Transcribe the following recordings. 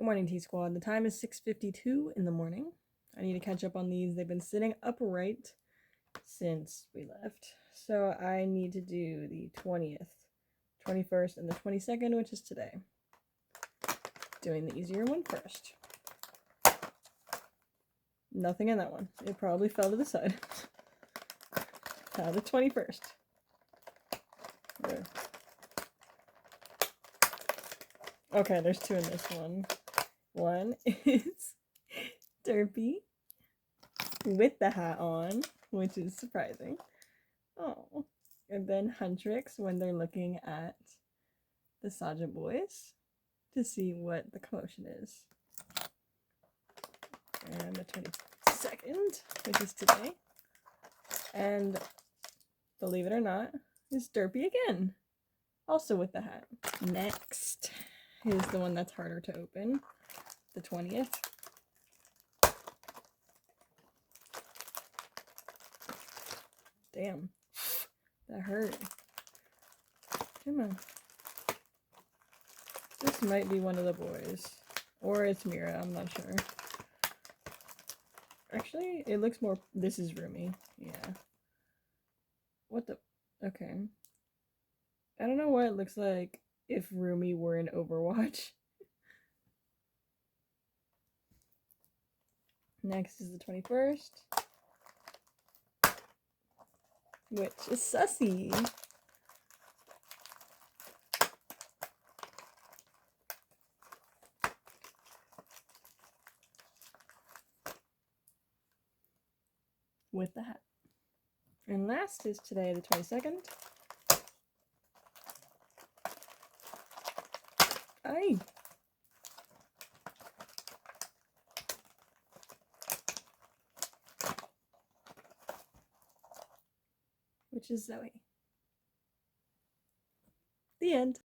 Good morning, T-Squad. The time is 6:52 in the morning. I need to catch up on these. They've been sitting upright since we left. So I need to do the 20th, 21st, and the 22nd, which is today. Doing the easier one first. Nothing in that one. It probably fell to the side. Now the 21st. There. Okay, there's two in this one. One is Derpy with the hat on, which is surprising. Oh. And then Huntrix when they're looking at the Sergeant Boys to see what the commotion is. And the 22nd, which is today. And believe it or not, is Derpy again. Also with the hat. Next is the one that's harder to open. The 20th. Damn. That hurt. Come on. This might be one of the boys. Or it's Mira, I'm not sure. Actually, it looks more... This is Rumi. Yeah. What the... Okay. I don't know what it looks like if Rumi were in Overwatch. Next is the 21st. Which is Sussy. With the hat. And last is today, the 22nd. Aye. Which is Zoe. The end.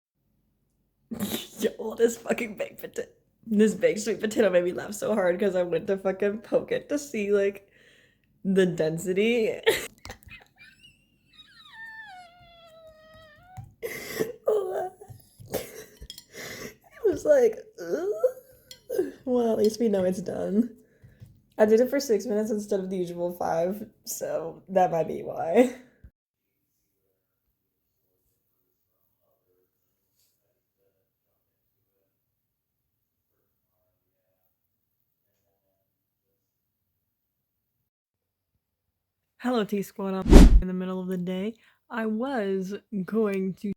Yo, this fucking baked potato. This baked sweet potato made me laugh so hard because I went to fucking poke it to see, like, the density. It was like, ugh. Well, at least we know it's done. I did it for 6 minutes instead of the usual 5, so that might be why. Hello, T-Squad. I'm in the middle of the day. I was going to,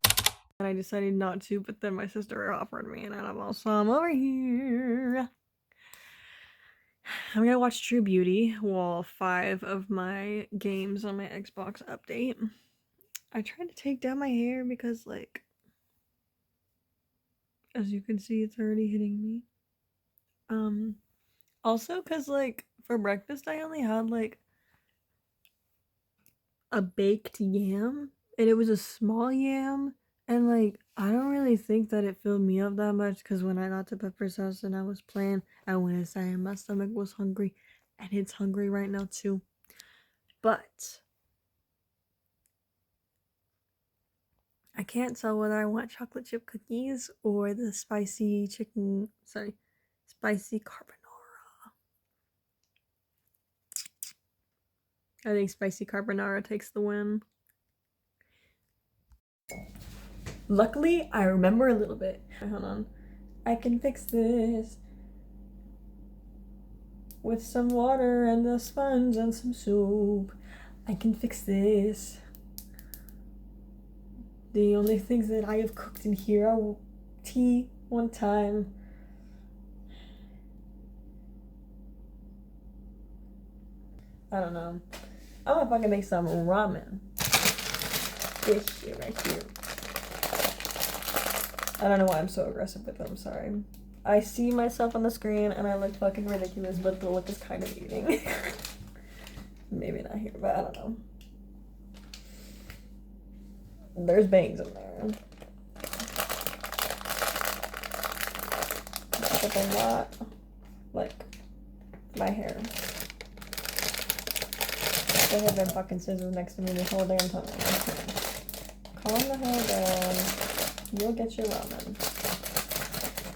and I decided not to, but then my sister offered me, and I'm also over here. I'm gonna watch True Beauty while 5 of my games on my Xbox update. I tried to take down my hair because, like, as you can see, it's already hitting me. Also, because, like, for breakfast, I only had, like, a baked yam, and it was a small yam, and, like, I don't really think that it filled me up that much, because when I got to Pepper's house and I was playing, I went inside and my stomach was hungry, and it's hungry right now too. But I can't tell whether I want chocolate chip cookies or the spicy carbonara. I think spicy carbonara takes the win. Luckily, I remember a little bit. Hold on. I can fix this with some water and a sponge and some soup. I can fix this. The only things that I have cooked in here are tea one time. I don't know. I'm gonna fucking make some ramen. This shit right here. I don't know why I'm so aggressive with them, sorry. I see myself on the screen and I look fucking ridiculous, but the look is kind of eating. Maybe not here, but I don't know. There's bangs in there. That's up a lot. Like, my hair. There have been fucking scissors next to me this whole damn time. Calm the hell down. You'll get your ramen.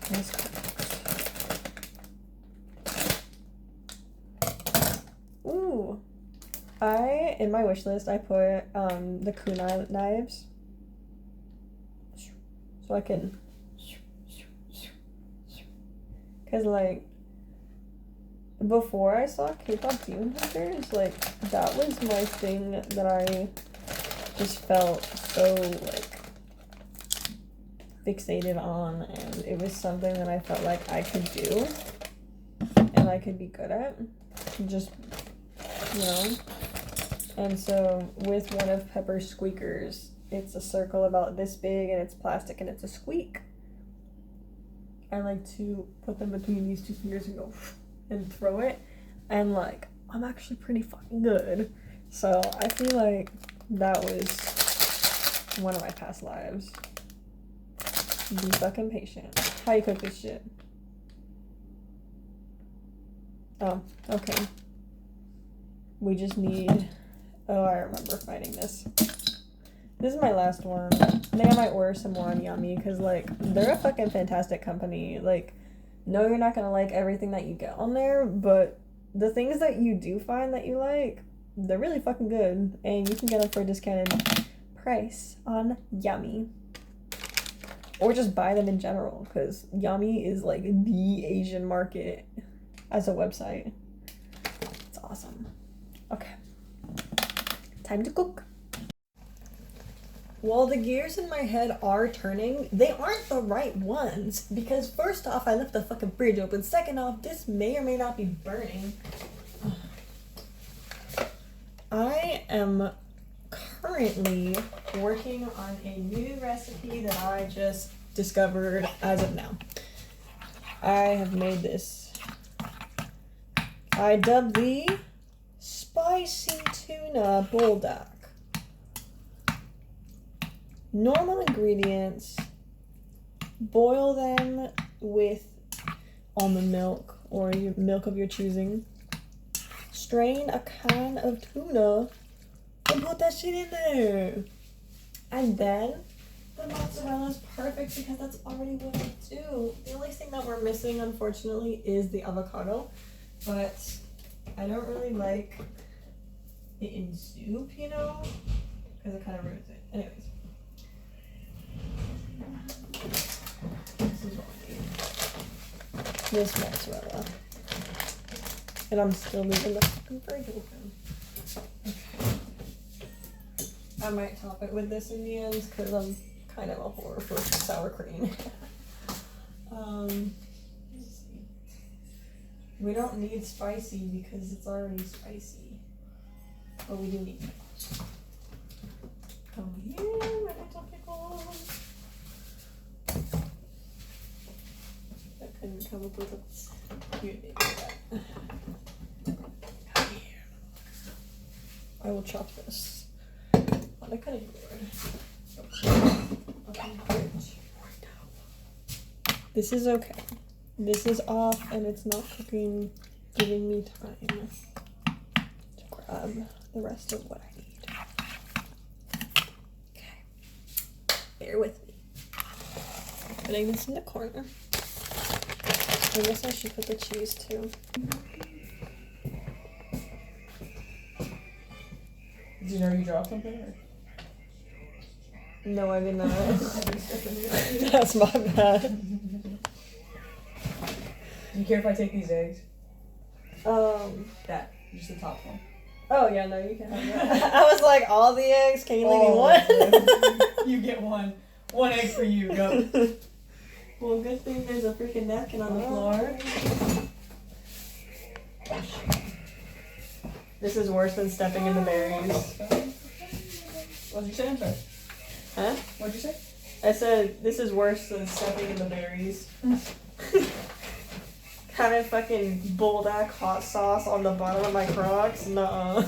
Nice Carlix. In my wish list, I put the kunai knives. So I can, cause like, before I saw K-pop Demon Hunters, like, that was my thing that I just felt so, like, fixated on, and it was something that I felt like I could do, and I could be good at, just, you know, and so, with one of Pepper's squeakers, it's a circle about this big, and it's plastic, and it's a squeak. I like to put them between these two fingers and go and throw it, and like, I'm actually pretty fucking good. So I feel like that was one of my past lives. Be fucking patient. How you cook this shit? Oh, okay. We just need, oh, I remember finding this. This is my last one. I think I might order some more on Yummy, because, like, they're a fucking fantastic company. Like, no, you're not gonna like everything that you get on there, but the things that you do find that you like, they're really fucking good, and you can get them for a discounted price on Yummy. Or just buy them in general, because Yummy is, like, the Asian market as a website. It's awesome. Okay. Time to cook. While the gears in my head are turning, they aren't the right ones. Because first off, I left the fucking fridge open. Second off, this may or may not be burning. I am currently working on a new recipe that I just discovered as of now. I have made this. I dubbed the spicy tuna buldak. Normal ingredients, boil them with almond milk or your milk of your choosing. Strain a can of tuna and put that shit in there. And then the mozzarella is perfect because that's already what I do. The only thing that we're missing, unfortunately, is the avocado. But I don't really like it in soup, you know? Because it kind of ruins it. Anyways. This is what I need. This mozzarella. And I'm still leaving the fucking fridge open. Okay. I might top it with this in the end because I'm kind of a whore for sour cream. Let's see. We don't need spicy because it's already spicy. But we do need pickles. Come here, my little pickles. I couldn't come up with a cute name for that. Come here. I will chop this on the cutting board. Open fridge. This is okay. This is off and it's not cooking, giving me time to grab the rest of what I need. Okay. Bear with me. Putting this in the corner. I guess I should put the cheese too. Did you know you dropped something? Or? No, I did not. That's my bad. Do you care if I take these eggs? That. Just the top one. Oh, yeah, no, you can have that. I was like, all the eggs? Can you leave me one? You get one. One egg for you. Go. Well, good thing there's a freaking napkin on the floor. This is worse than stepping in the berries. What did you say? I'm sorry. Huh? What'd you say? I said, this is worse than stepping in the berries. Kind of fucking bulldog hot sauce on the bottom of my Crocs. Nuh-uh.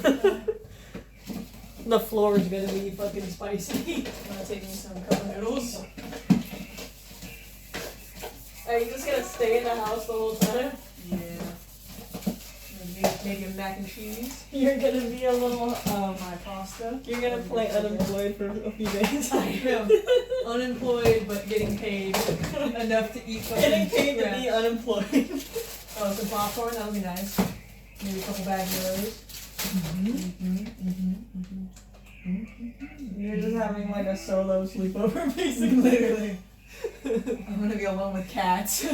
The floor is gonna be fucking spicy. I'm gonna take me some cup noodles. Are you just gonna stay in the house the whole time? Yeah. Maybe a mac and cheese. You're gonna be a little, My pasta. you're gonna play unemployed for a few days. I am unemployed, but getting paid enough to eat fucking Getting paid to scraps. be unemployed. Oh, some popcorn, that would be nice. Maybe a couple bags of those. You're just having like a solo sleepover, basically. Literally. I'm gonna be alone with cats.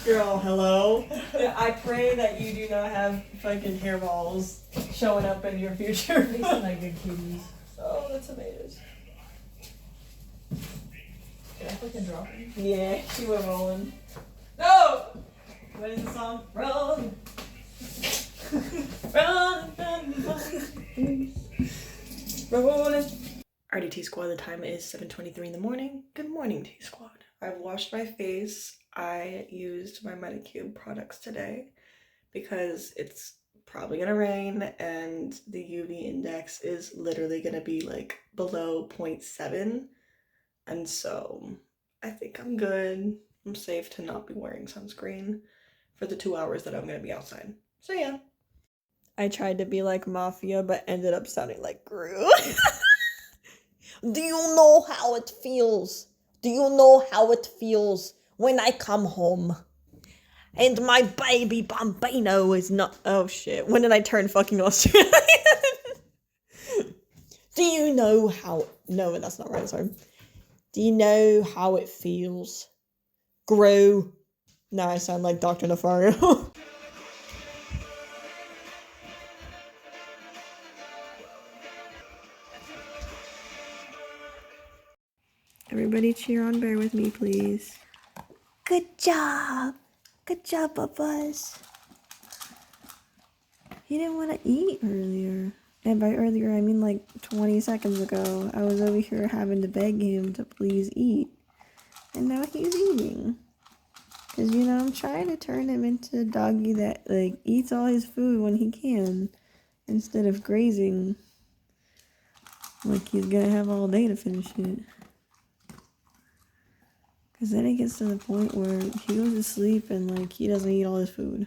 Girl, hello. I pray that you do not have fucking hairballs showing up in your future. They sound like good kitties. Oh, the tomatoes. Did I fucking drop it? Yeah, she went rolling. No! What is the song? Rolling. Rolling, rolling. Alrighty, T Squad, the time is 7:23 in the morning. Good morning, T Squad. I've washed my face. I used my Medicube products today because it's probably gonna rain and the UV index is literally gonna be like below 0.7. And so I think I'm good. I'm safe to not be wearing sunscreen for the 2 hours that I'm gonna be outside. So yeah. I tried to be like Mafia, but ended up sounding like Gru. Do you know how it feels? Do you know how it feels when I come home and my baby bambino is not... Oh shit, when did I turn fucking Australian? Do you know how... No, that's not right, sorry. Do you know how it feels? Gru. Now I sound like Dr. Nefario. Everybody cheer on Bear with me, please. Good job. Good job, Bubba's. He didn't want to eat earlier. And by earlier, I mean like 20 seconds ago. I was over here having to beg him to please eat. And now he's eating. Because, you know, I'm trying to turn him into a doggy that, like, eats all his food when he can. Instead of grazing. Like he's gonna have all day to finish it. Because then it gets to the point where he goes to sleep and, like, he doesn't eat all his food.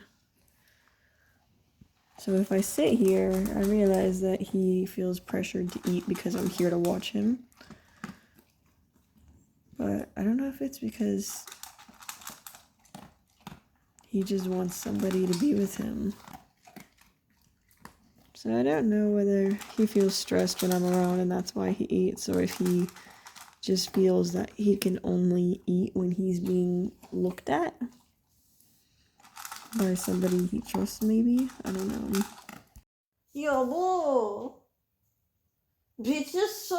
So if I sit here, I realize that he feels pressured to eat because I'm here to watch him. But I don't know if it's because he just wants somebody to be with him. So I don't know whether he feels stressed when I'm around and that's why he eats, or if he just feels that he can only eat when he's being looked at by somebody he trusts, maybe. I don't know. 여보, 别接受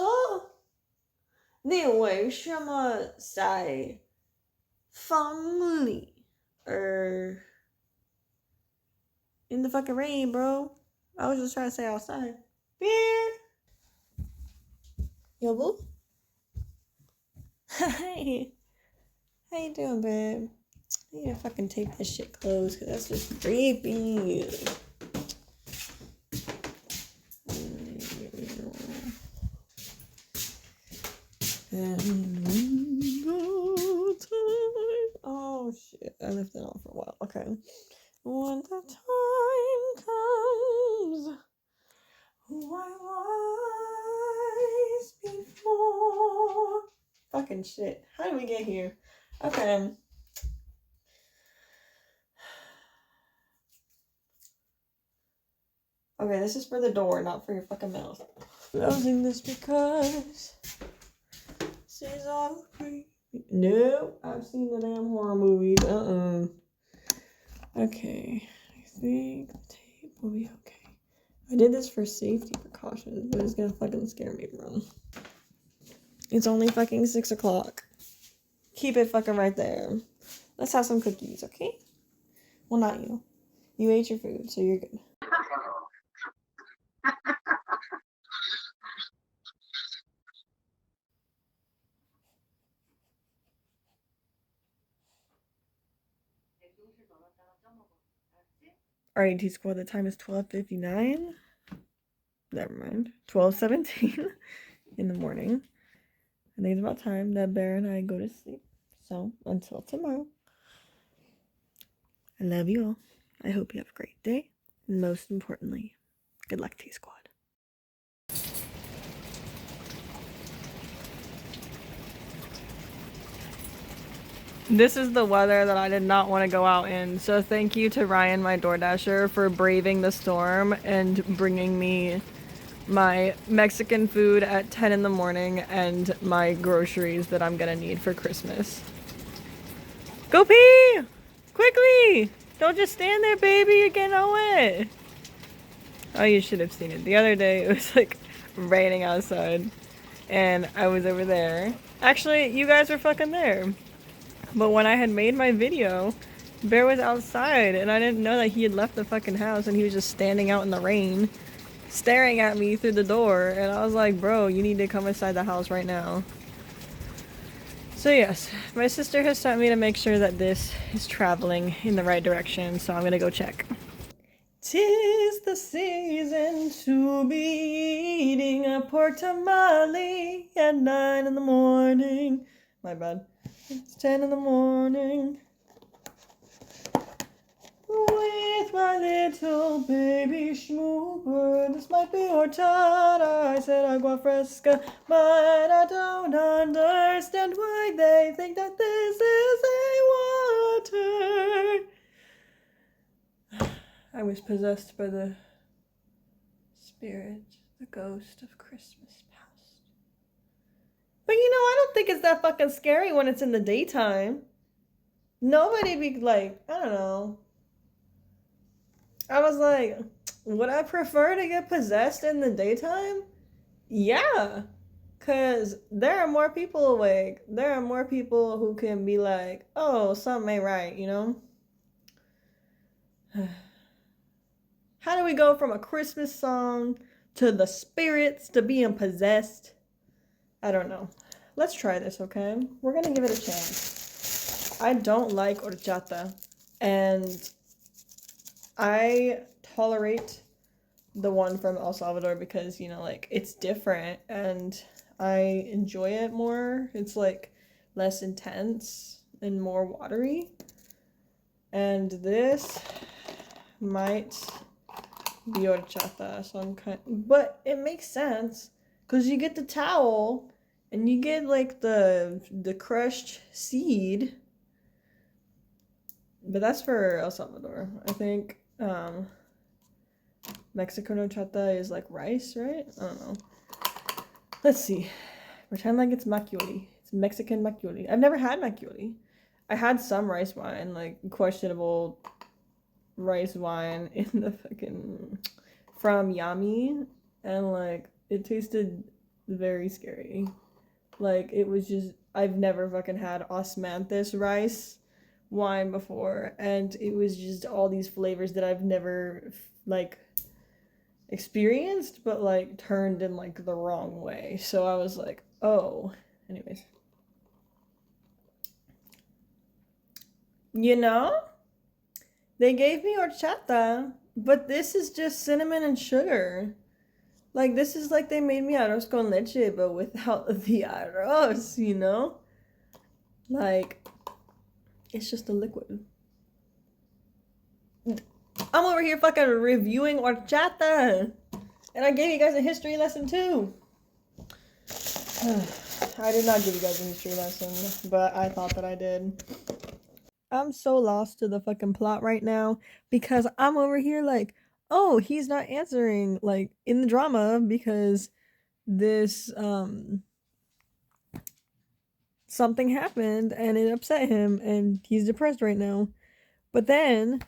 你为什么在房里 or in the fucking rain, bro? I was just trying to say outside. Beer. 여보? Hi. How you doing, babe? I need to fucking tape this shit closed because that's just creepy. And when the time... Oh shit, I left that on for a while. Okay. When the time comes, why lies before... Fucking shit. How did we get here? Okay. Okay, this is for the door, not for your fucking mouth. Closing this because this is all creepy. No, I've seen the damn horror movies. Okay, I think the tape will be okay. I did this for safety precautions, but it's gonna fucking scare me, bro. It's only fucking 6 o'clock. Keep it fucking right there. Let's have some cookies, okay? Well, not you. You ate your food, so you're good. Alright, T Squad, the time is 12:59. Never mind. 12:17 in the morning. I think it's about time that Bear and I go to sleep. So, until tomorrow. I love you all. I hope you have a great day. And most importantly, good luck, T Squad. This is the weather that I did not want to go out in. So thank you to Ryan, my DoorDasher, for braving the storm and bringing me my Mexican food at 10 in the morning and my groceries that I'm gonna need for Christmas. Go pee! Quickly! Don't just stand there, baby, you're getting all wet. Oh, you should have seen it. The other day, it was like raining outside and I was over there. Actually, you guys were fucking there. But when I had made my video, Bear was outside and I didn't know that he had left the fucking house and he was just standing out in the rain, staring at me through the door, and I was like, bro, you need to come inside the house right now. So yes, my sister has sent me to make sure that this is traveling in the right direction, so I'm gonna go check. 'Tis the season to be eating a pork tamale at 9 in the morning. My bad. It's 10 in the morning. With my little baby schmooper. This might be horchata. I said agua fresca, but I don't understand why they think that this is a water. I was possessed by the spirit, the ghost of Christmas past. But you know, I don't think it's that fucking scary when it's in the daytime. Nobody be like, I don't know. I was like, would I prefer to get possessed in the daytime? Yeah. Because there are more people awake. There are more people who can be like, oh, something ain't right, you know? How do we go from a Christmas song to the spirits to being possessed? I don't know. Let's try this, okay? We're going to give it a chance. I don't like horchata. And I tolerate the one from El Salvador because, you know, like, it's different and I enjoy it more. It's like less intense and more watery. And this might be horchata, so I'm but it makes sense because you get the towel and you get like the crushed seed. But that's for El Salvador. I think Mexican horchata is like rice, right? I don't know. Let's see. Pretend like it's maquioli. It's Mexican maquioli. I've never had maquioli. I had some rice wine, like questionable rice wine in the fucking from Yami, and like it tasted very scary. Like it was just, I've never fucking had osmanthus rice wine before, and it was just all these flavors that I've never like experienced, but like turned in like the wrong way. So I was like, oh. Anyways, you know, they gave me horchata, but this is just cinnamon and sugar. Like this is like they made me arroz con leche, but without the arroz, you know? Like it's just a liquid. I'm over here fucking reviewing horchata. And I gave you guys a history lesson too. I did not give you guys a history lesson, but I thought that I did. I'm so lost to the fucking plot right now because I'm over here like, oh, he's not answering like in the drama because this something happened and it upset him and he's depressed right now. But then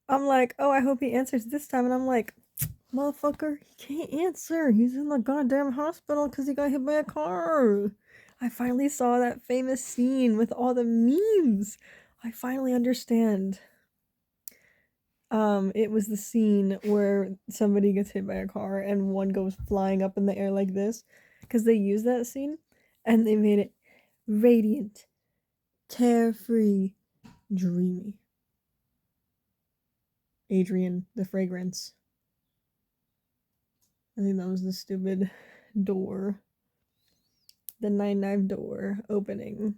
I'm like, oh, I hope he answers this time, and I'm like, motherfucker, he can't answer. He's in the goddamn hospital because he got hit by a car. I finally saw that famous scene with all the memes. I finally understand. It was the scene where somebody gets hit by a car and one goes flying up in the air like this, because they used that scene and they made it radiant, carefree, dreamy. Adrian, the fragrance. I think that was the stupid door. The 9-knife door opening.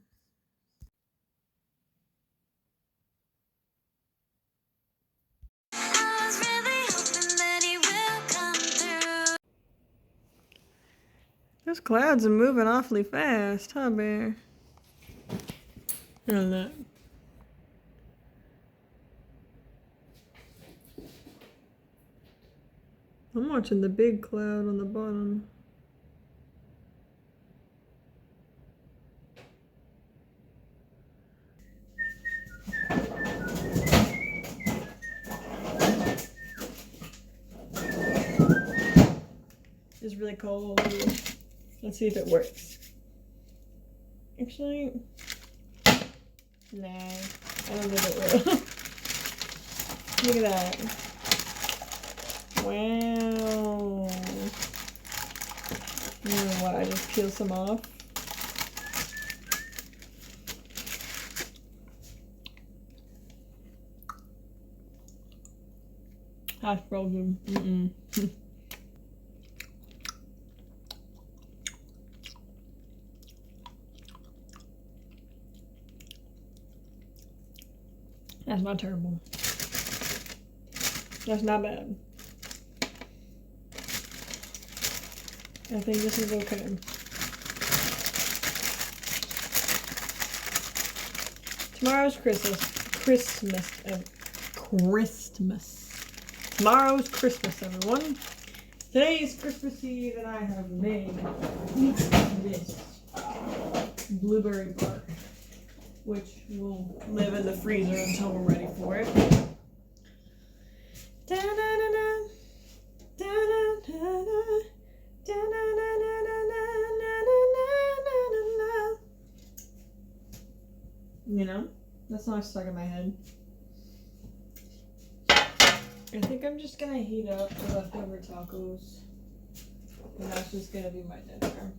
Those clouds are moving awfully fast, huh, Bear? I don't know. I'm watching the big cloud on the bottom. It's really cold. Let's see if it works. Actually, nah, I don't think it will. Look at that. Wow. You know what? I just peel some off. Half frozen. That's not terrible. That's not bad. I think this is okay. Tomorrow's Christmas. Tomorrow's Christmas, everyone. Today's Christmas Eve, and I have made this blueberry bark, which will live in the freezer until we're ready for it. You know, that song's stuck in my head. I think I'm just gonna heat up the leftover tacos, and that's just gonna be my dinner.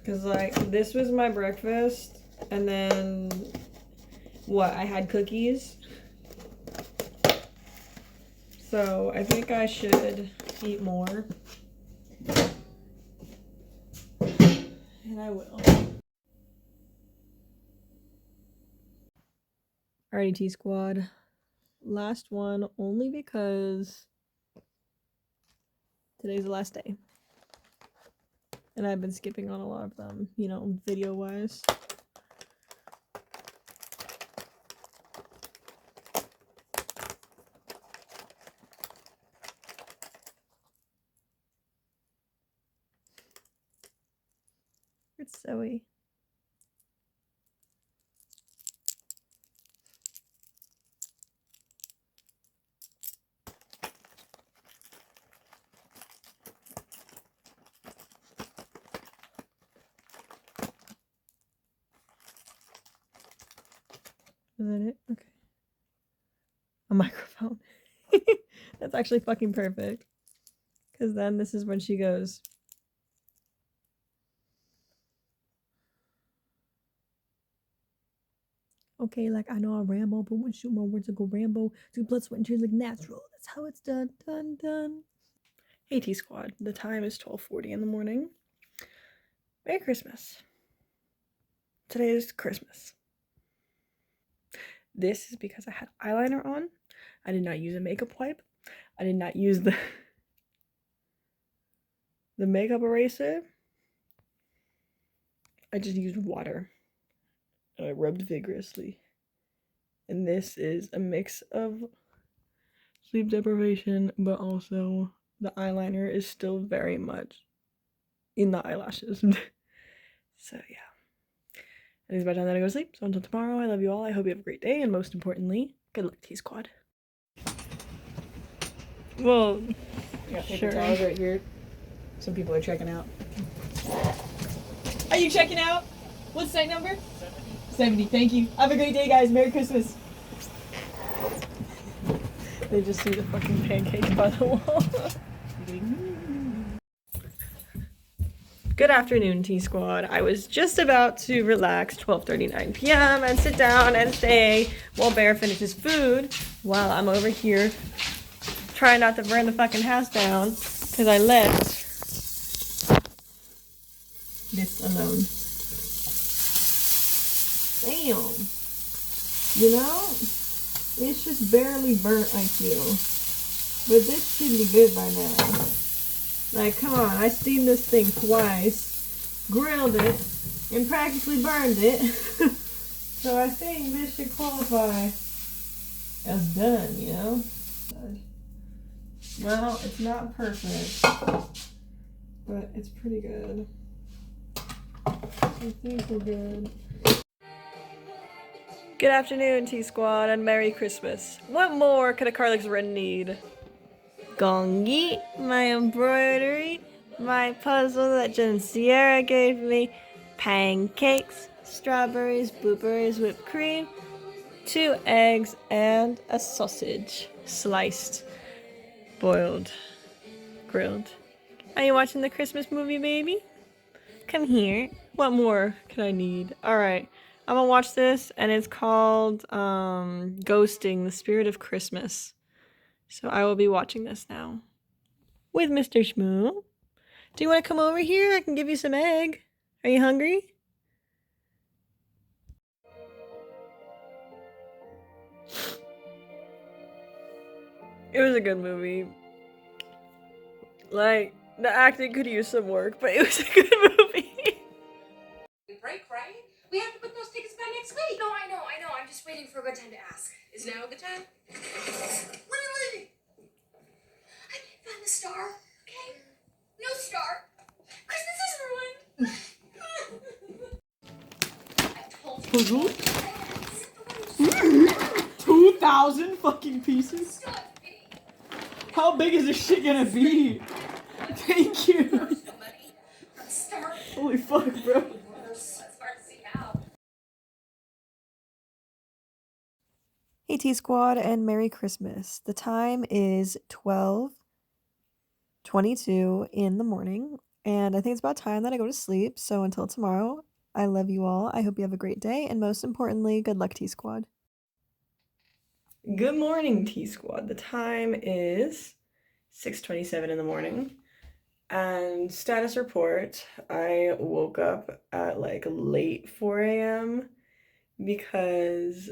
Cause like, this was my breakfast, and then, what, I had cookies. So I think I should eat more. And I will. Alrighty, T Squad. Last one, only because today's the last day. And I've been skipping on a lot of them, you know, video-wise. It's Zoe. Is that it? Okay. A microphone. That's actually fucking perfect. Because then this is when she goes. Okay, like I know I ramble, but when shoot my words to go rambo, do blood, sweat, and tears like natural. That's how it's done, done. Hey T Squad, the time is 12:40 in the morning. Merry Christmas. Today is Christmas. This is because I had eyeliner on. I did not use a makeup wipe. I did not use the makeup eraser. I just used water. And I rubbed vigorously. And this is a mix of sleep deprivation, but also the eyeliner is still very much in the eyelashes. So yeah. It is about time that I go to sleep. So until tomorrow, I love you all. I hope you have a great day. And most importantly, good luck, T Squad. Well, I got paper towels right here. Some people are checking out. Are you checking out? What's site number? 70. Thank you. Have a great day, guys. Merry Christmas. They just see the fucking pancake by the wall. Good afternoon, T Squad. I was just about to relax 12:39 p.m. and sit down and stay while Bear finishes food while I'm over here trying not to burn the fucking house down because I left this alone. Damn. You know, it's just barely burnt, I feel. But this should be good by now. Like, come on, I steamed this thing twice, grilled it, and practically burned it. So I think this should qualify as done, you know? Well, it's not perfect, but it's pretty good. I think we're good. Good afternoon, T-Squad, and Merry Christmas. What more could a Carlix Wren need? Gongi, my embroidery, my puzzle that Jen Sierra gave me, pancakes, strawberries, blueberries, whipped cream, 2 eggs, and a sausage. Sliced, boiled, grilled. Are you watching the Christmas movie, baby? Come here. What more could I need? Alright, I'm gonna watch this, and it's called, Ghosting, the Spirit of Christmas. So I will be watching this now. With Mr. Shmoo. Do you want to come over here? I can give you some egg. Are you hungry? It was a good movie. Like, the acting could use some work, but it was a good movie. Break, right? We have to put those tickets by next week. No, I know. I'm just waiting for a good time to ask. Is now a good time? Really? I can't find the star, okay? No star. Christmas is ruined. I told you. 2,000 fucking pieces? How big is this shit gonna be? Thank you. Holy fuck, bro. Hey T-Squad, and Merry Christmas. The time is 12:22 in the morning, and I think it's about time that I go to sleep. So until tomorrow, I love you all. I hope you have a great day, and most importantly, good luck, T-Squad. Good morning, T-Squad. The time is 6:27 in the morning. And status report, I woke up at like late 4 a.m. because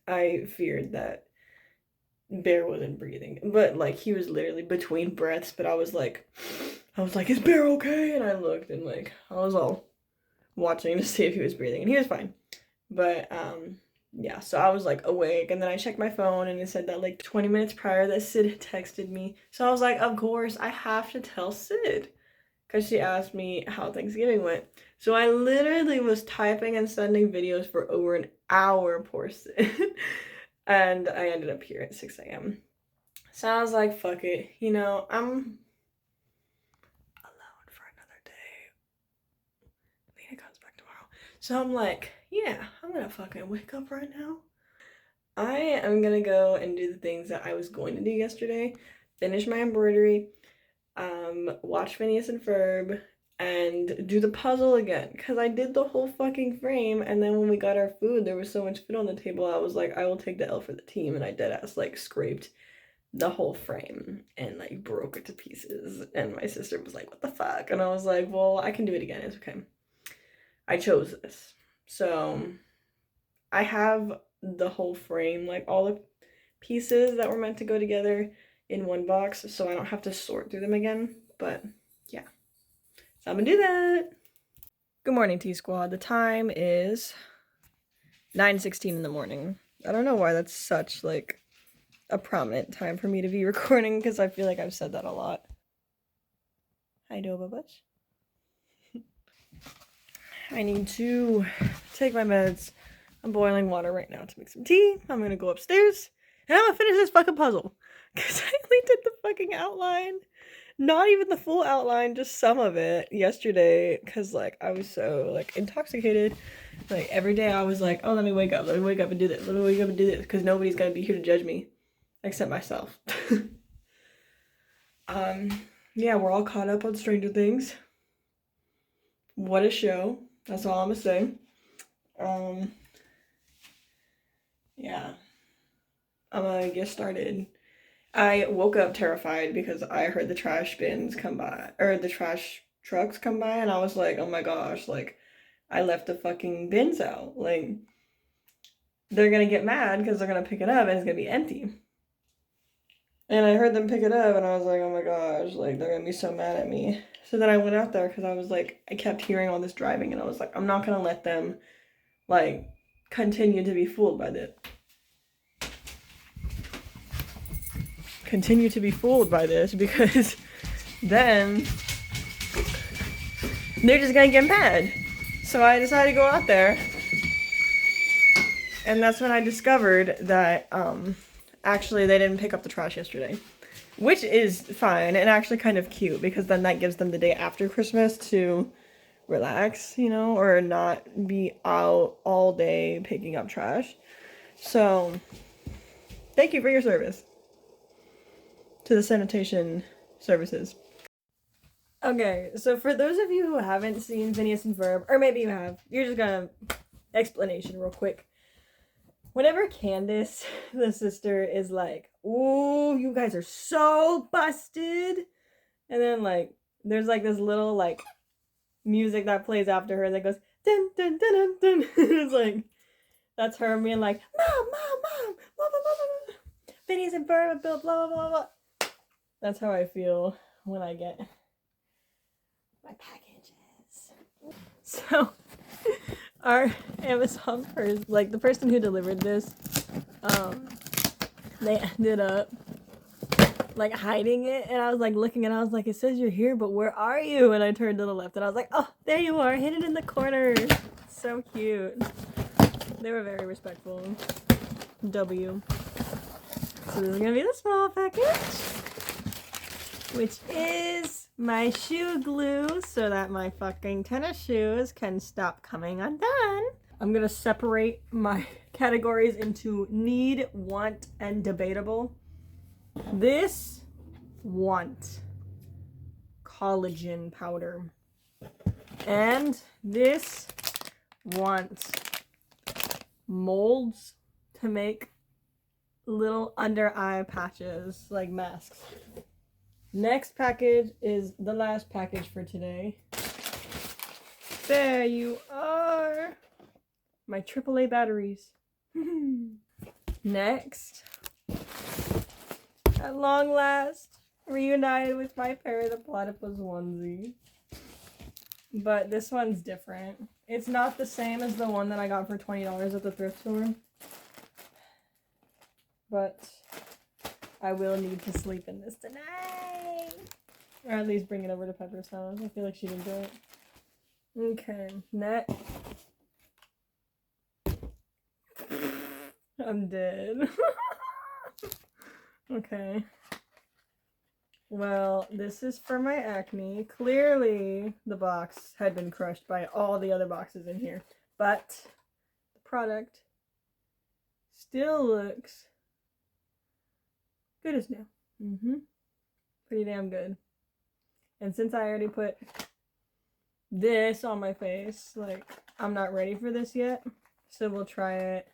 I feared that Bear wasn't breathing. But like he was literally between breaths, but I was like, is Bear okay? And I looked and like I was all watching to see if he was breathing, and he was fine. But yeah, so I was like awake, and then I checked my phone and it said that like 20 minutes prior that Sid had texted me. So I was like, of course I have to tell Sid, because she asked me how Thanksgiving went. So I literally was typing and sending videos for over an hour, poor Sid. And I ended up here at 6 a.m. So I was like, fuck it, you know, I'm alone for another day. Lena comes back tomorrow. So I'm like, yeah, I'm gonna fucking wake up right now. I am gonna go and do the things that I was going to do yesterday. Finish my embroidery, watch Phineas and Ferb, and do the puzzle again. Because I did the whole fucking frame, and then when we got our food, there was so much food on the table, I was like, I will take the L for the team, and I deadass, like, scraped the whole frame and, like, broke it to pieces. And my sister was like, what the fuck? And I was like, well, I can do it again. It's okay. I chose this. So I have the whole frame, like all the pieces that were meant to go together in one box, so I don't have to sort through them again. But yeah, so I'm gonna do that. Good morning, T-Squad. The time is 9:16 in the morning. I don't know why that's such like a prominent time for me to be recording, because I feel like I've said that a lot. Hi, Doba Bush. I need to take my meds. I'm boiling water right now to make some tea. I'm gonna go upstairs and I'm gonna finish this fucking puzzle. Because I only did the fucking outline. Not even the full outline, just some of it yesterday. Because, like, I was so, like, intoxicated. Like, every day I was like, oh, let me wake up and do this. Let me wake up and do this. Because nobody's gonna be here to judge me. Except myself. Yeah, we're all caught up on Stranger Things. What a show. That's all I'm gonna say. Yeah. I'm gonna get started. I woke up terrified because I heard the trash bins come by, or the trash trucks come by, and I was like, oh my gosh, like, I left the fucking bins out. Like, they're gonna get mad because they're gonna pick it up and it's gonna be empty. And I heard them pick it up and I was like, oh my gosh, like, they're gonna be so mad at me. So then I went out there because I was like, I kept hearing all this driving and I was like, I'm not gonna let them, like, continue to be fooled by this. continue to be fooled by this because then they're just gonna get mad. So I decided to go out there, and that's when I discovered that actually they didn't pick up the trash yesterday, which is fine and actually kind of cute because then that gives them the day after Christmas to relax, you know, or not be out all day picking up trash. So thank you for your service to the sanitation services. Okay, so for those of you who haven't seen Phineas and Ferb, or maybe you have, you're just gonna explanation real quick. Whenever Candace, the sister, is like, "Ooh, you guys are so busted," and then like there's like this little like music that plays after her that goes dun dun dun dun dun. It's like that's her being like, "Mom, blah blah blah blah, Phineas and Ferb, blah blah blah blah." That's how I feel when I get my packages. So our Amazon person, like the person who delivered this, they ended up like hiding it, and I was like looking and I was like, it says you're here, but where are you? And I turned to the left and I was like, oh, there you are, hidden in the corner. So cute. They were very respectful. W. So this is gonna be the small package, which is my shoe glue so that my fucking tennis shoes can stop coming undone. I'm gonna separate my categories into need, want, and debatable. This want collagen powder, and this wants molds to make little under eye patches like masks. Next package is the last package for today. There you are. My AAA batteries. Next, at long last, reunited with my Parrot the Platypus onesie. But this one's different. It's not the same as the one that I got for $20 at the thrift store. But I will need to sleep in this tonight. Or at least bring it over to Pepper's house. I feel like she'd enjoy it. Okay, next. I'm dead. Okay. Well, this is for my acne. Clearly, the box had been crushed by all the other boxes in here. But the product still looks good as new. Pretty damn good. And since I already put this on my face, like, I'm not ready for this yet. So we'll try it,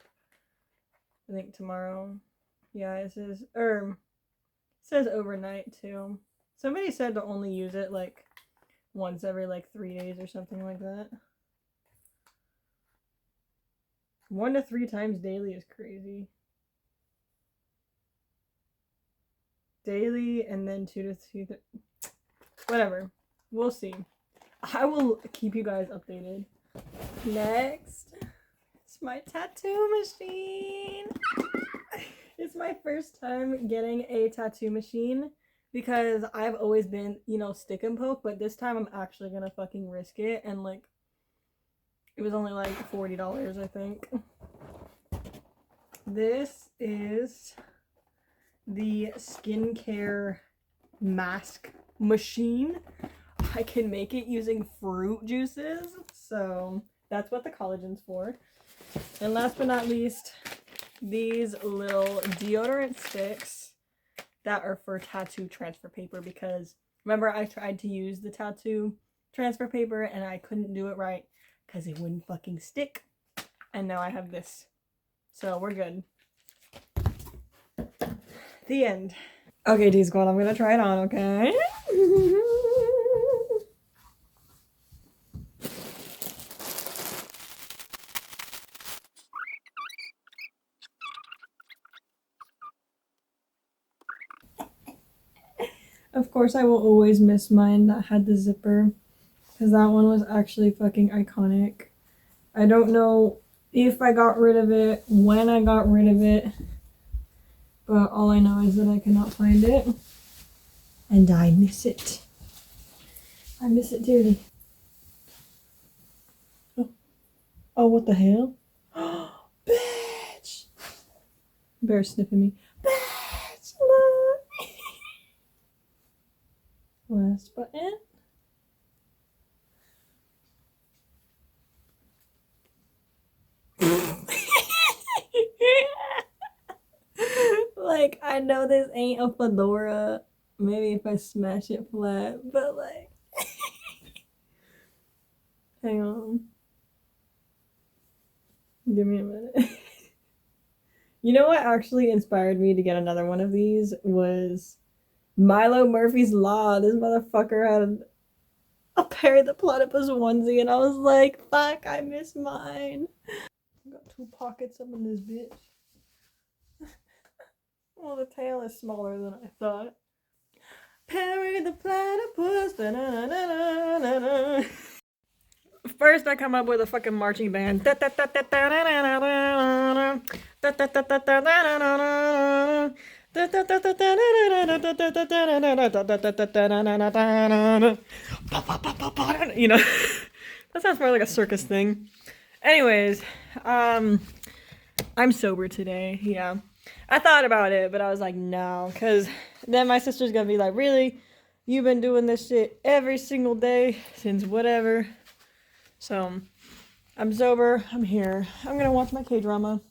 I think, tomorrow. Yeah, it says overnight too. Somebody said to only use it like once every like 3 days or something like that. 1 to 3 times daily is crazy. Daily and then 2 to 3. Whatever. We'll see. I will keep you guys updated. Next, it's my tattoo machine. It's my first time getting a tattoo machine because I've always been, you know, stick and poke, but this time I'm actually gonna fucking risk it, and like it was only like $40, I think. This is the skincare mask machine. I can make it using fruit juices, so that's what the collagen's for. And last but not least, these little deodorant sticks that are for tattoo transfer paper, because remember I tried to use the tattoo transfer paper and I couldn't do it right because it wouldn't fucking stick, and now I have this, so we're good. The end. Okay, D Squad, I'm gonna try it on, okay? Of course, I will always miss mine that had the zipper, because that one was actually fucking iconic. I don't know if I got rid of it, when I got rid of it, But all I know is that I cannot find it. And I miss it. I miss it dearly. Oh, what the hell? Bitch! Bear sniffing me. Bitch! Look! Last button. Like, I know this ain't a fedora. Maybe if I smash it flat, but like... Hang on. Give me a minute. You know what actually inspired me to get another one of these was Milo Murphy's Law. This motherfucker had a Perry the Platypus onesie, and I was like, fuck, I miss mine. Got 2 pockets up in this bitch. Well, the tail is smaller than I thought. Perry the Platypus. Da-na-na-na-na-na. First, I come up with a fucking marching band. You know, that sounds more like a circus thing. Anyways, I'm sober today. Yeah, I thought about it, but I was like, no, because then my sister's gonna be like, really? You've been doing this shit every single day since whatever. So, I'm sober. I'm here. I'm gonna watch my K-drama.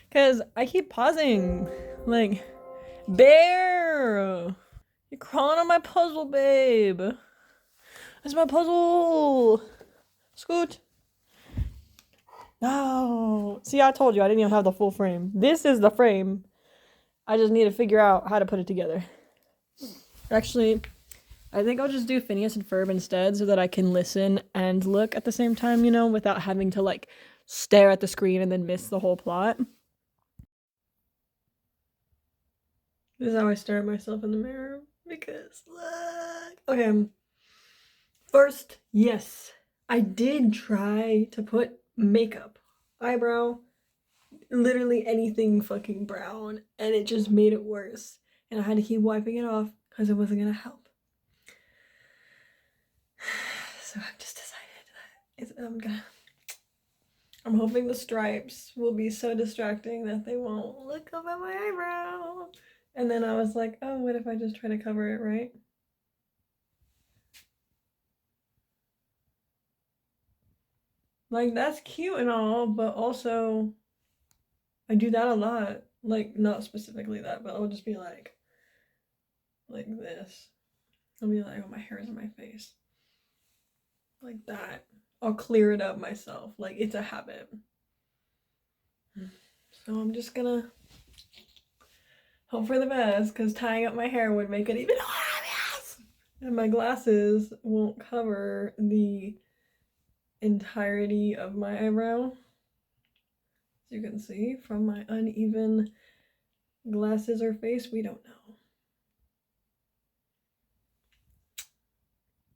Because I keep pausing. Like, Bear! You're crawling on my puzzle, babe. That's my puzzle. Scoot. No. See, I told you I didn't even have the full frame. This is the frame. I just need to figure out how to put it together. Actually, I think I'll just do Phineas and Ferb instead so that I can listen and look at the same time, you know, without having to, like, stare at the screen and then miss the whole plot. This is how I stare at myself in the mirror, because, look. Okay. First, yes, I did try to put makeup, eyebrow, literally anything fucking brown, and it just made it worse. And I had to keep wiping it off because it wasn't gonna help. So I've just decided that I'm hoping the stripes will be so distracting that they won't look up at my eyebrow. And then I was like, oh, what if I just try to cover it, right? Like, that's cute and all, but also I do that a lot. Like, not specifically that, but I'll just be like this. I'll be like, oh, my hair is in my face. Like that. I'll clear it up myself. Like, it's a habit. So I'm just gonna hope for the best, because tying up my hair would make it even more obvious. And my glasses won't cover the entirety of my eyebrow. As you can see from my uneven glasses or face, we don't know.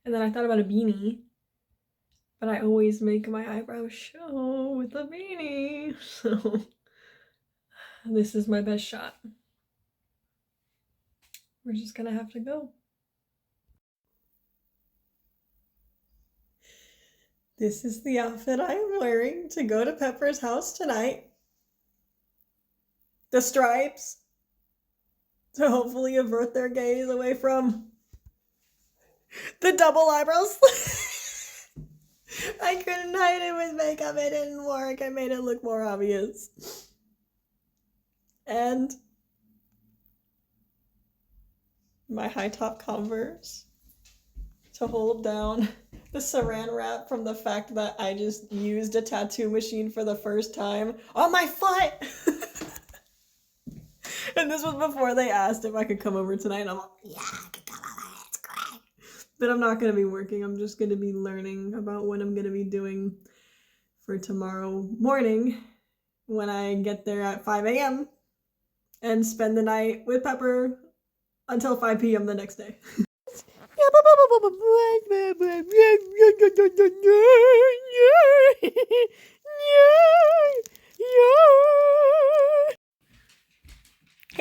And then I thought about a beanie, but I always make my eyebrows show with a beanie. So this is my best shot. We're just gonna have to go. This is the outfit I am wearing to go to Pepper's house tonight. The stripes to hopefully avert their gaze away from the double eyebrows. I couldn't hide it with makeup. It didn't work. I made it look more obvious. And my high top Converse to hold down the saran wrap from the fact that I just used a tattoo machine for the first time on my foot. And this was before they asked if I could come over tonight, and I'm like, yeah, I could come over, it's great. But I'm not going to be working. I'm just going to be learning about what I'm going to be doing for tomorrow morning when I get there at 5 a.m. and spend the night with Pepper until 5 p.m. the next day.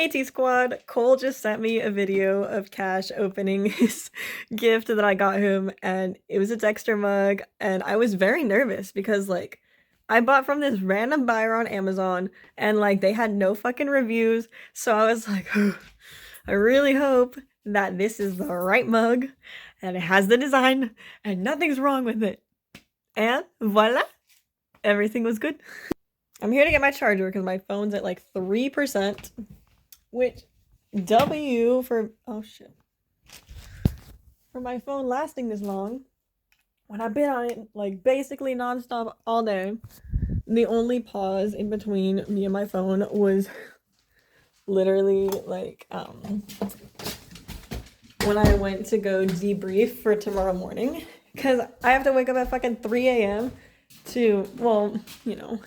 Hey T Squad, Cole just sent me a video of Cash opening his gift that I got him, and it was a Dexter mug, and I was very nervous because like I bought from this random buyer on Amazon and like they had no fucking reviews, so I was like, I really hope that this is the right mug and it has the design and nothing's wrong with it. And voila, everything was good. I'm here to get my charger because my phone's at like 3%. Which, W for, oh shit. For my phone lasting this long, when I've been on it, like, basically nonstop all day, the only pause in between me and my phone was literally, like, when I went to go debrief for tomorrow morning, because I have to wake up at fucking 3 a.m. to, well, you know,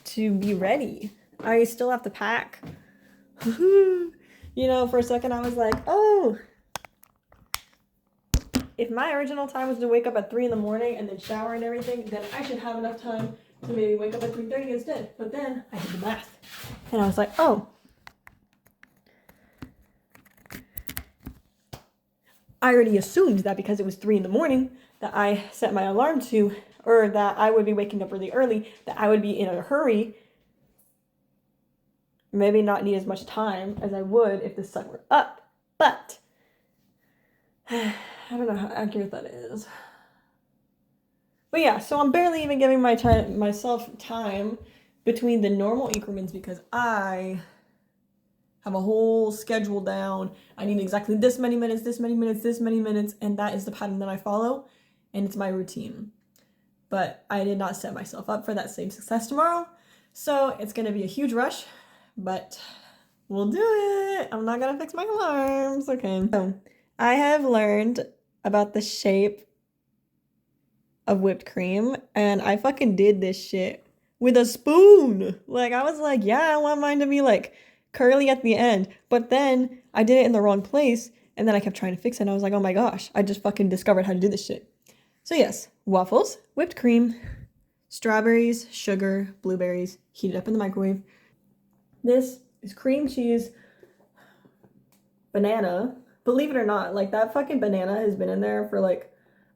to be ready. I still have to pack. You know, for a second I was like, oh, if my original time was to wake up at 3 in the morning and then shower and everything, then I should have enough time to maybe wake up at 3:30 instead. But then I did the math and I was like, oh, I already assumed that because it was 3 in the morning that I set my alarm to, or that I would be waking up really early, that I would be in a hurry, maybe not need as much time as I would if the sun were up. But I don't know how accurate that is. But yeah, so I'm barely even giving myself time between the normal increments because I have a whole schedule down. I need exactly this many minutes, this many minutes, this many minutes, and that is the pattern that I follow, and it's my routine. But I did not set myself up for that same success tomorrow, so it's gonna be a huge rush, but we'll do it. I'm not gonna fix my alarms, okay? So I have learned about the shape of whipped cream, and I fucking did this shit with a spoon. Like, I was like, yeah, I want mine to be like curly at the end, but then I did it in the wrong place, and then I kept trying to fix it, and I was like, oh my gosh, I just fucking discovered how to do this shit. So yes, waffles, whipped cream, strawberries, sugar, blueberries, heated up in the microwave. This is cream cheese, banana. Believe it or not, like that fucking banana has been in there for like,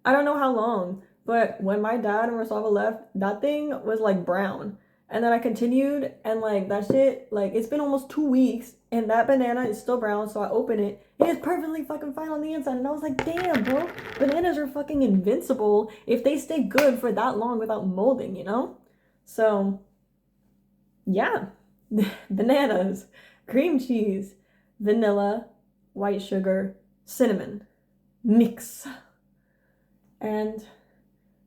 I don't know how long. But when my dad and Rosava left, that thing was like brown. And then I continued and like that shit, like it's been almost 2 weeks and that banana is still brown. So I open it. It is perfectly fucking fine on the inside. And I was like, damn, bro, bananas are fucking invincible if they stay good for that long without molding, you know? So yeah, bananas, cream cheese, vanilla, white sugar, cinnamon, mix, and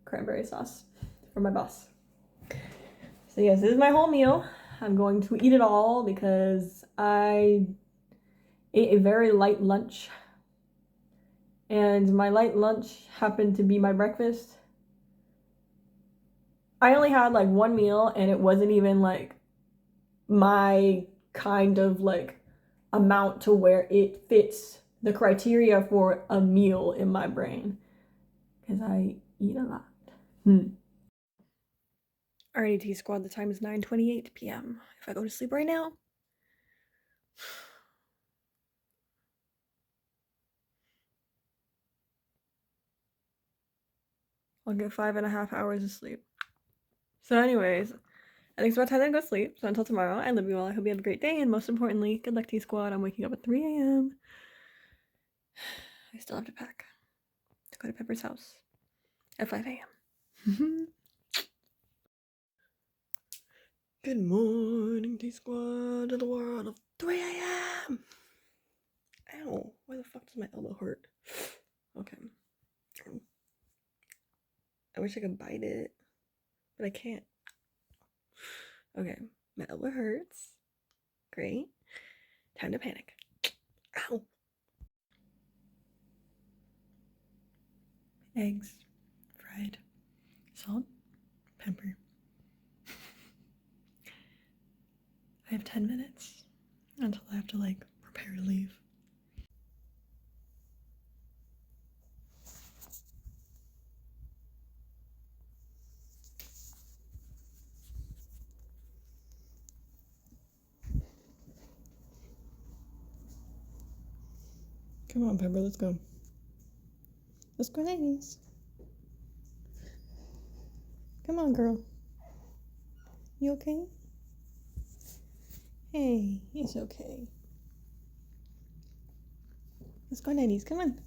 cranberry sauce for my boss. So yes, this is my whole meal. I'm going to eat it all because I ate a very light lunch. And my light lunch happened to be my breakfast. I only had like one meal and it wasn't even like my kind of like amount to where it fits the criteria for a meal in my brain. Because I eat a lot. Alrighty, T Squad, the time is 9:28 p.m. If I go to sleep right now, I'll get 5.5 hours of sleep. So anyways, I think it's about time to go to sleep. So until tomorrow, I love you all. I hope you have a great day. And most importantly, good luck, T Squad. I'm waking up at 3 a.m. I still have to pack to go to Pepper's house at 5 a.m. Good morning, T Squad, to the world of 3 a.m. Ow, why the fuck does my elbow hurt? Okay. I wish I could bite it, but I can't. Okay, my elbow hurts. Great. Time to panic. Ow. Eggs, fried, salt, pepper. I have 10 minutes until I have to like prepare to leave. Come on, Pepper, let's go. Let's go, ladies. Come on, girl. You okay? Hey, it's okay. Let's go, ladies. Come on.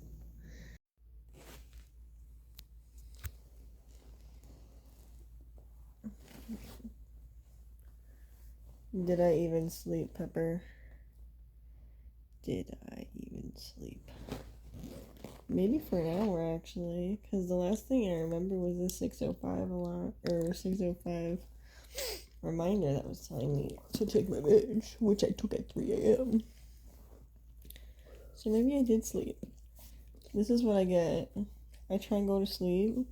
Did I even sleep, Pepper? Did I even sleep? Maybe for an hour, actually. Because the last thing I remember was the 6:05 alarm, or 6:05 reminder that was telling me to take my meds, which I took at 3 a.m. So maybe I did sleep. This is what I get. I try and go to sleep.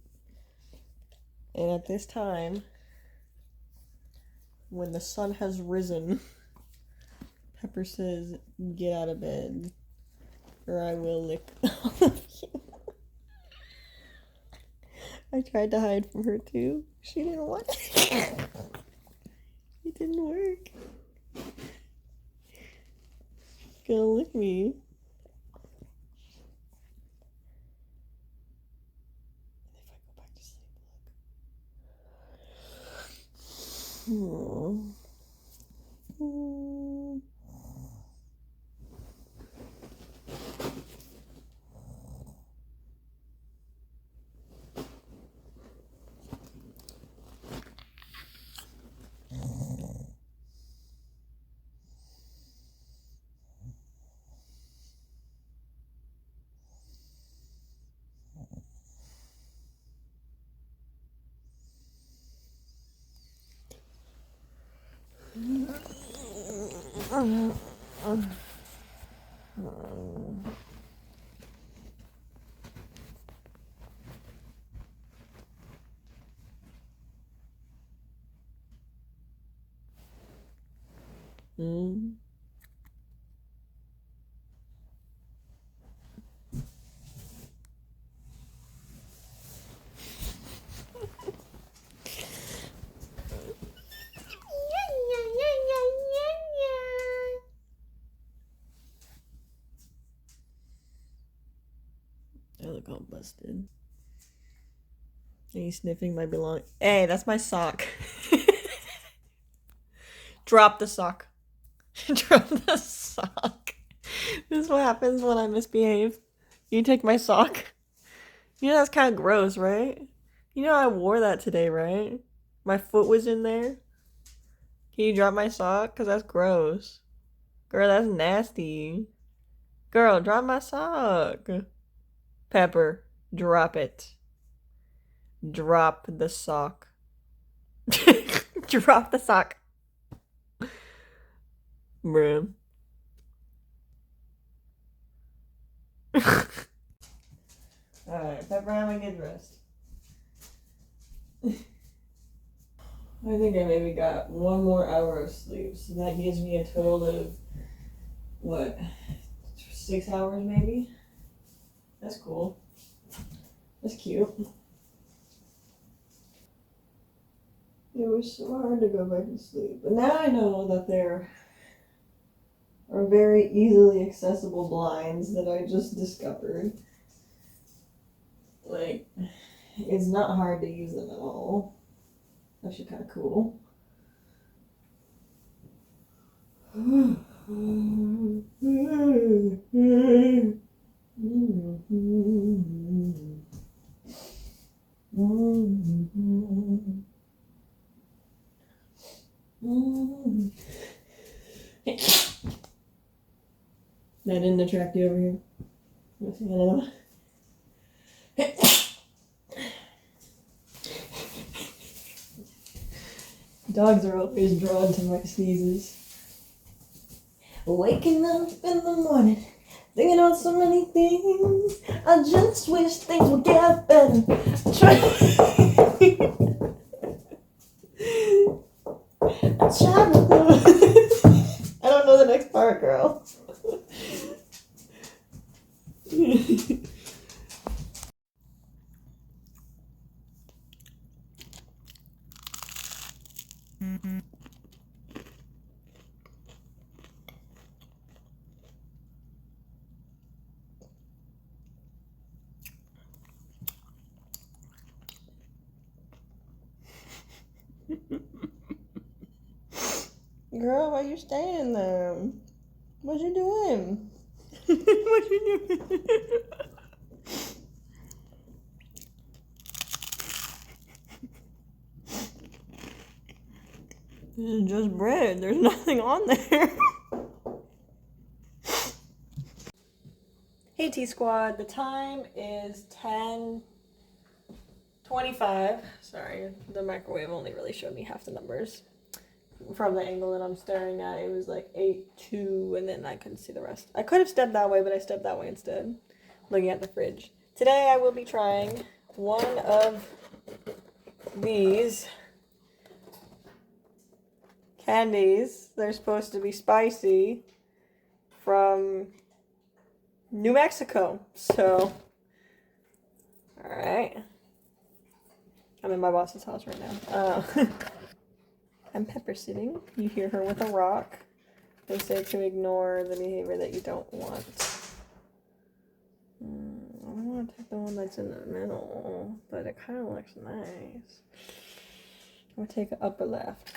And at this time, when the sun has risen, Pepper says, get out of bed, or I will lick all of you. I tried to hide from her too. She didn't want it. It didn't work. She's gonna lick me. And if I go back to sleep, look. I look all busted. Are you sniffing my belongings? Hey, that's my sock. Drop the sock. Drop the sock. This is what happens when I misbehave. You take my sock. You know that's kind of gross, right? You know I wore that today, right? My foot was in there. Can you drop my sock? Because that's gross. Girl, that's nasty. Girl, drop my sock. Pepper, drop it. Drop the sock. Drop the sock. Bruh. Alright, Pepper, I'm gonna get dressed. I think I maybe got 1 more hour of sleep, so that gives me a total of, what, 6 hours maybe? That's cool. That's cute. It was so hard to go back to sleep, but now I know that there are very easily accessible blinds that I just discovered. Like, it's not hard to use them at all. Actually kind of cool. That didn't attract you over here. Let's see another one. Dogs are always drawn to my sneezes. Waking up in the morning, thinking on so many things. I just wish things would get better. I don't know the next part, girl. Girl, why you staying in there? What you doing? What you doing? This is just bread. There's nothing on there. Hey T-Squad, the time is 10:25. Sorry, the microwave only really showed me half the numbers. From the angle that I'm staring at, it was like 8:02, and then I couldn't see the rest. I could have stepped that way, but I stepped that way instead, looking at the fridge. Today I will be trying one of these candies. They're supposed to be spicy from New Mexico. So, alright. I'm in my boss's house right now. I'm pepper sitting. You hear her with a rock. They say to ignore the behavior that you don't want. I want to take the one that's in the middle, but it kind of looks nice. I'm going to take the upper left.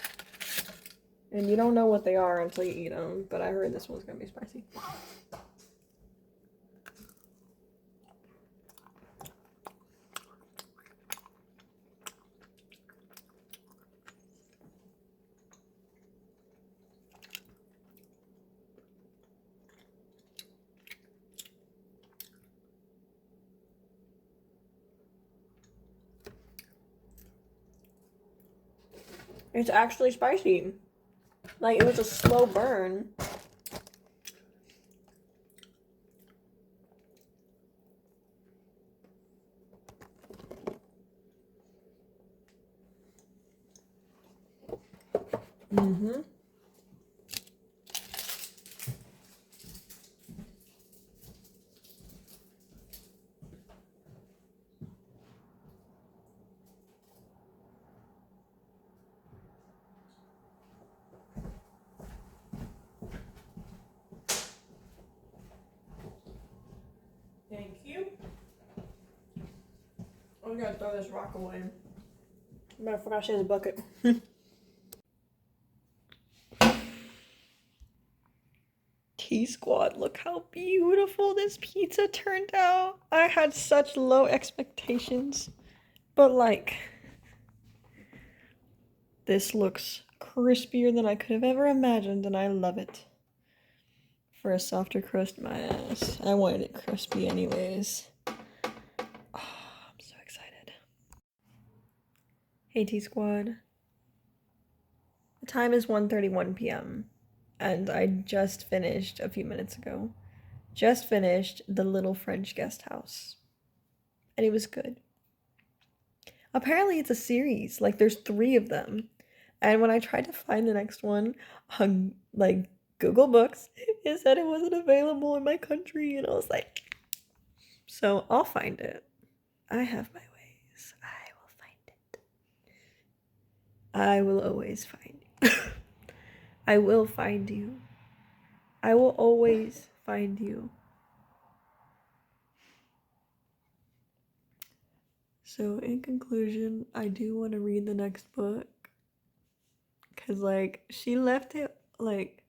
And you don't know what they are until you eat them, but I heard this one's going to be spicy. It's actually spicy. Like, it was a slow burn. Mm-hmm. Thank you. I'm gonna throw this rock away. But I forgot she has a bucket. T-Squad, look how beautiful this pizza turned out. I had such low expectations. But like, this looks crispier than I could have ever imagined, and I love it. For a softer crust, my ass. I wanted it crispy anyways. Oh, I'm so excited. Hey T-Squad. The time is 1:31 p.m. and I just finished a few minutes ago. Just finished The Little French Guest House. And it was good. Apparently it's a series. Like, there's 3 of them. And when I tried to find the next one on, like, Google Books, it said it wasn't available in my country, and I was like, so I'll find it. I have my ways. I will find it. I will always find you. I will find you. I will always find you. So in conclusion, I do want to read the next book. Because, like, she left it, like,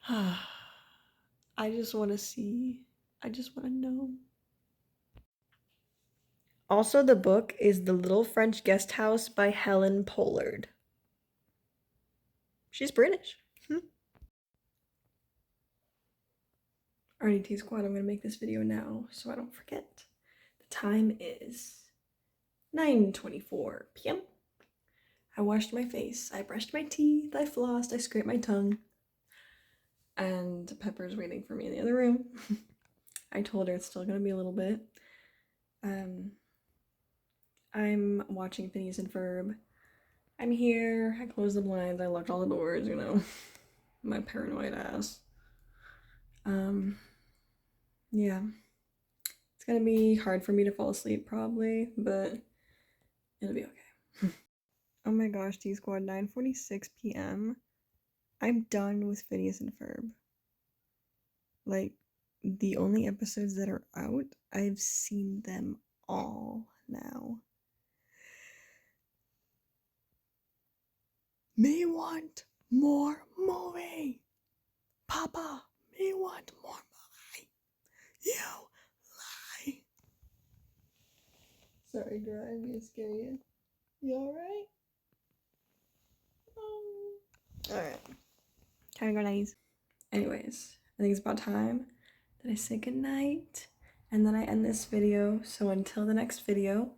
I just want to see. I just want to know. Also, the book is The Little French Guest House by Helen Pollard. She's British. Alrighty, T-Squad, I'm going to make this video now so I don't forget. The time is 9:24 p.m. I washed my face, I brushed my teeth, I flossed, I scraped my tongue. And Pepper's waiting for me in the other room. I told her it's still gonna be a little bit. I'm watching Phineas and Ferb. I'm here, I closed the blinds, I locked all the doors, you know. My paranoid ass. Yeah. It's gonna be hard for me to fall asleep probably, but it'll be okay. Oh my gosh, T-Squad, 9:46 p.m. I'm done with Phineas and Ferb. Like, the only episodes that are out, I've seen them all now. May want more movie. Papa, me want more movie. You lie. Sorry, girl, I didn't scare you. You alright? Alright. Can I go nice? Anyways, I think it's about time that I say goodnight and then I end this video. So until the next video,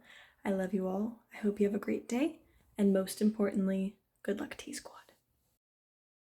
I love you all. I hope you have a great day. And most importantly, good luck, T-Squad.